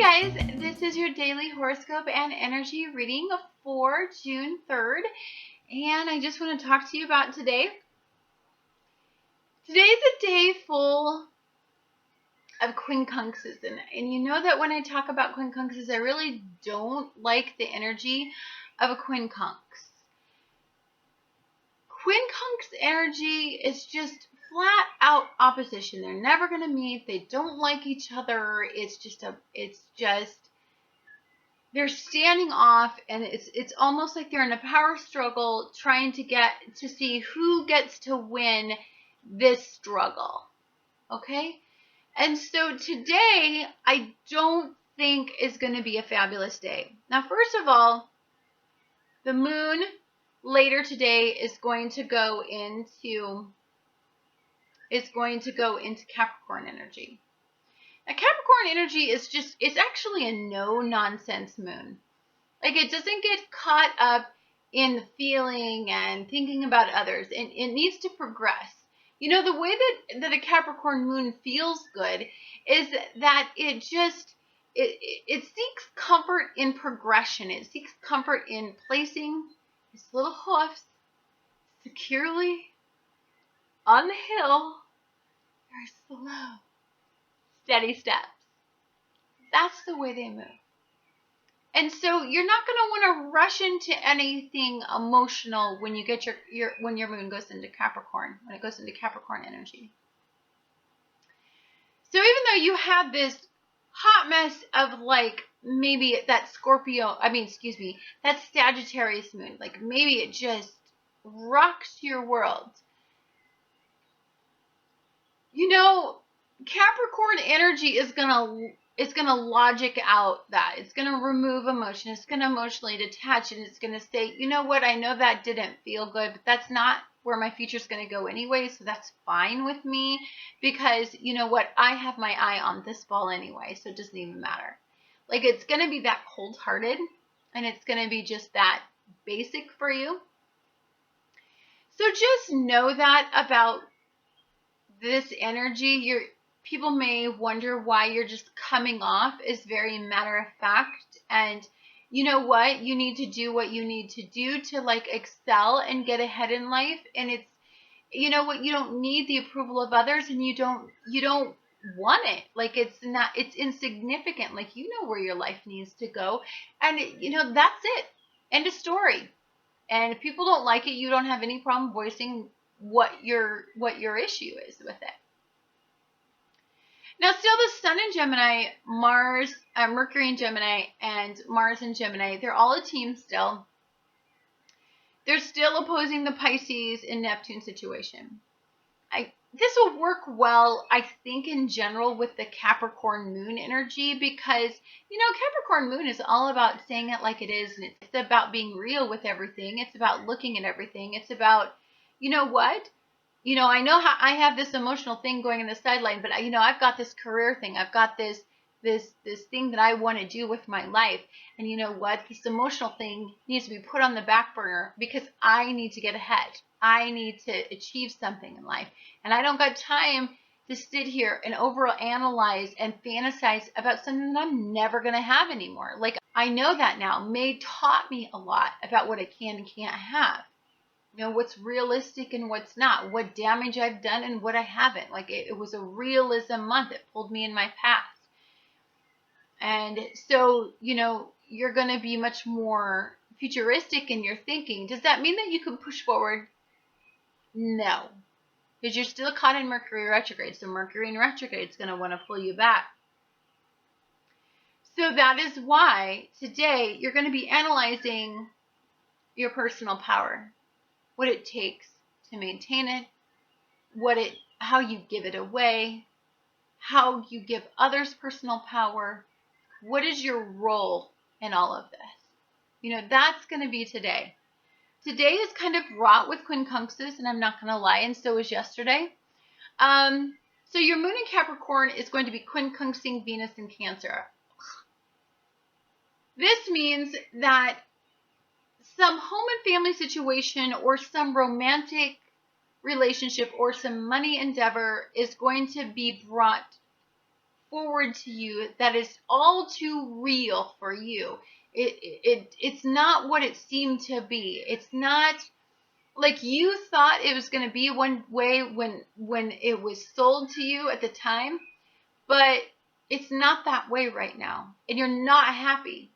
guys, this is your daily horoscope and energy reading for June 3rd, and I just want to talk to you about today. Today's a day full of quincunxes, and you know that when I talk about quincunxes, I really don't like the energy of a quincunx. Quincunx energy is just flat out opposition. They're never going to meet. They don't like each other. It's just they're standing off, and it's almost like they're in a power struggle trying to see who gets to win this struggle. Okay? And so today I don't think is going to be a fabulous day. Now, first of all, the moon later today is going to go into Capricorn energy. Now, Capricorn energy is it's actually a no-nonsense moon. Like, it doesn't get caught up in feeling and thinking about others, and it needs to progress. You know, the way that a Capricorn moon feels good is that it seeks comfort in progression. It seeks comfort in placing its little hoofs securely on the hill, very slow, steady steps. That's the way they move. And so you're not going to want to rush into anything emotional when you get when your moon goes into Capricorn, when it goes into Capricorn energy. So even though you have this hot mess of, like, maybe that that Sagittarius moon, like maybe it just rocks your world. You know, Capricorn energy is gonna logic out that. It's gonna remove emotion. It's gonna emotionally detach, and it's gonna say, you know what, I know that didn't feel good, but that's not where my future's gonna go anyway, so that's fine with me, because you know what, I have my eye on this ball anyway, so it doesn't even matter. Like, it's gonna be that cold-hearted, and it's gonna be just that basic for you. So just know that about this energy. People may wonder why you're just coming off as very matter of fact, and you know what? You need to do what you need to do to, like, excel and get ahead in life. And it's, you know what? You don't need the approval of others, and you don't want it. Like, it's insignificant. Like, you know where your life needs to go, and that's it. End of story. And if people don't like it, you don't have any problem voicing what your issue is with it. Now, still the Sun in Gemini, Mercury in Gemini, and Mars in Gemini, they're all a team still. They're still opposing the Pisces and Neptune situation. This will work well, I think, in general with the Capricorn moon energy, because, Capricorn moon is all about saying it like it is, and it's about being real with everything. It's about looking at everything. It's about, you know what? I know how I have this emotional thing going in the sideline, but I've got this career thing. I've got this thing that I want to do with my life. And you know what? This emotional thing needs to be put on the back burner because I need to get ahead. I need to achieve something in life. And I don't got time to sit here and overanalyze and fantasize about something that I'm never going to have anymore. Like, I know that now. May taught me a lot about what I can and can't have. What's realistic and what's not, what damage I've done and what I haven't. Like, it was a realism month. It pulled me in my past. And so, you're going to be much more futuristic in your thinking. Does that mean that you can push forward? No. Because you're still caught in Mercury retrograde. So Mercury in retrograde is going to want to pull you back. So that is why today you're going to be analyzing your personal power. What it takes to maintain it, how you give it away, how you give others personal power. What is your role in all of this? That's going to be today. Today is kind of wrought with quincunxes, and I'm not going to lie, and so is yesterday. So your moon in Capricorn is going to be quincunxing Venus in Cancer. This means that some home and family situation or some romantic relationship or some money endeavor is going to be brought forward to you that is all too real for you. It's not what it seemed to be. It's not like you thought it was going to be one way when it was sold to you at the time, but it's not that way right now. And you're not happy.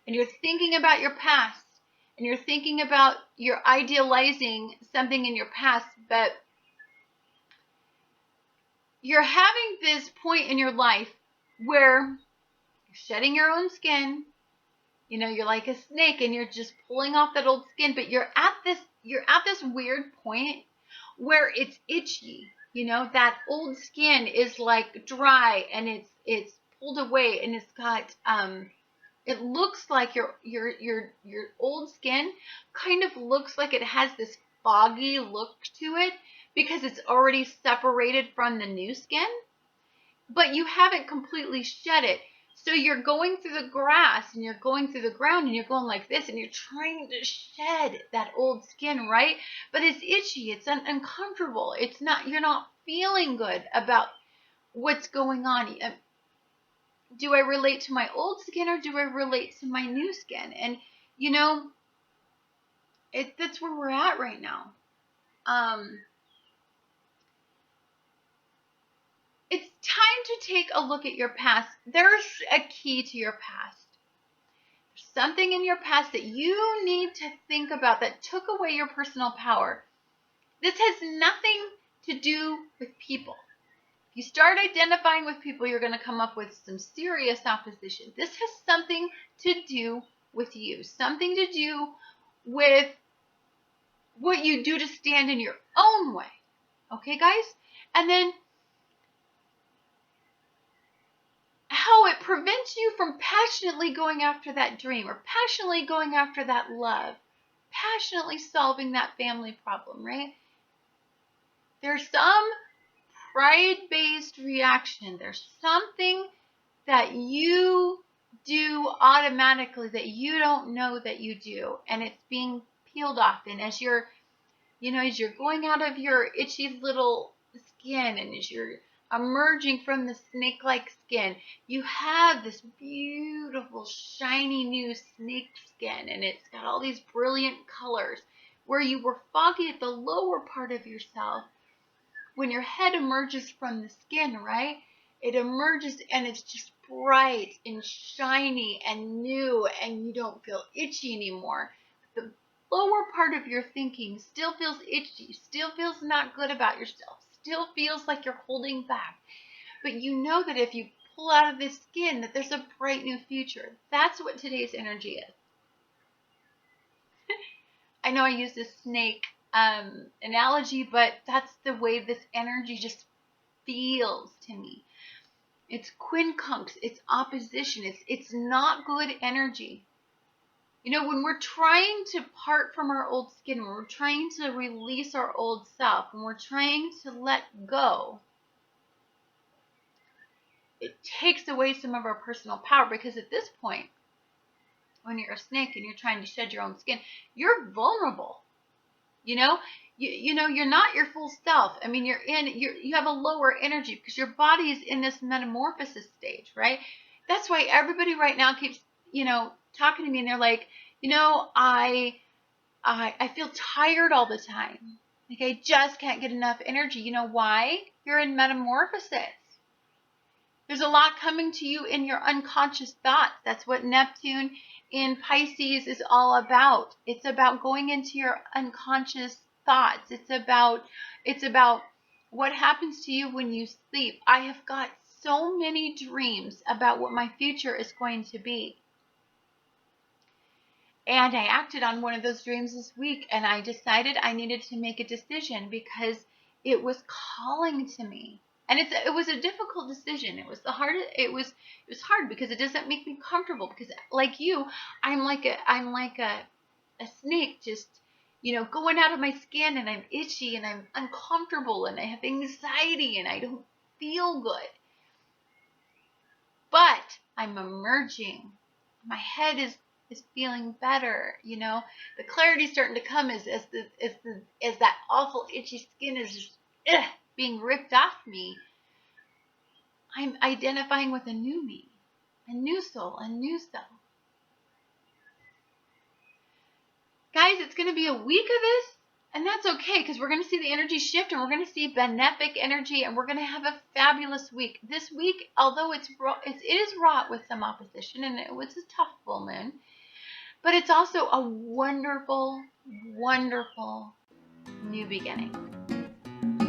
And you're thinking about your past. And you're thinking about, you're idealizing something in your past, but you're having this point in your life where you're shedding your own skin. You know, you're like a snake and you're just pulling off that old skin, but you're at this weird point where it's itchy. You know, that old skin is like dry and it's pulled away, and it's got it looks like your old skin kind of looks like it has this foggy look to it because it's already separated from the new skin, but you haven't completely shed it. So you're going through the grass and you're going through the ground and you're going like this and you're trying to shed that old skin, right? But it's itchy, it's uncomfortable. It's not, you're not feeling good about what's going on. Do I relate to my old skin or do I relate to my new skin? And you know, that's where we're at right now. It's time to take a look at your past. There's a key to your past. There's something in your past that you need to think about that took away your personal power. This has nothing to do with people. If you start identifying with people, you're going to come up with some serious opposition. This has something to do with you. Something to do with what you do to stand in your own way. Okay, guys? And then how it prevents you from passionately going after that dream or passionately going after that love, passionately solving that family problem, right? There's some pride-based reaction. There's something that you do automatically that you don't know that you do, and it's being peeled off. And as you're going out of your itchy little skin and as you're emerging from the snake-like skin, you have this beautiful, shiny new snake skin, and it's got all these brilliant colors. Where you were foggy at the lower part of yourself, when your head emerges from the skin, right? It emerges and it's just bright and shiny and new, and you don't feel itchy anymore. The lower part of your thinking still feels itchy, still feels not good about yourself, still feels like you're holding back. But you know that if you pull out of this skin, that there's a bright new future. That's what today's energy is. I know I used this snake analogy, but that's the way this energy just feels to me. It's quincunx, it's opposition, it's not good energy. You know, when we're trying to part from our old skin, when we're trying to release our old self, when we're trying to let go, it takes away some of our personal power, because at this point, when you're a snake and you're trying to shed your own skin, you're vulnerable. You know, you're not your full self. I mean, you have a lower energy because your body is in this metamorphosis stage, right? That's why everybody right now keeps, talking to me, and they're like, I feel tired all the time. Like, I just can't get enough energy. You know why? You're in metamorphosis. There's a lot coming to you in your unconscious thoughts. That's what Neptune in Pisces is all about. It's about going into your unconscious thoughts. It's about what happens to you when you sleep. I have got so many dreams about what my future is going to be. And I acted on one of those dreams this week, and I decided I needed to make a decision because it was calling to me. And it was a difficult decision. It was hard because it doesn't make me comfortable, because like you, I'm like a snake, just going out of my skin, and I'm itchy and I'm uncomfortable and I have anxiety and I don't feel good. But I'm emerging. My head is feeling better. The clarity's starting to come as that awful itchy skin is just being ripped off me. I'm identifying with a new me, a new soul, a new self. Guys, it's going to be a week of this, and that's okay because we're going to see the energy shift and we're going to see benefic energy and we're going to have a fabulous week. This week, although it is wrought with some opposition and it was a tough full moon, but it's also a wonderful, wonderful new beginning.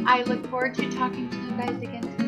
I look forward to talking to you guys again soon.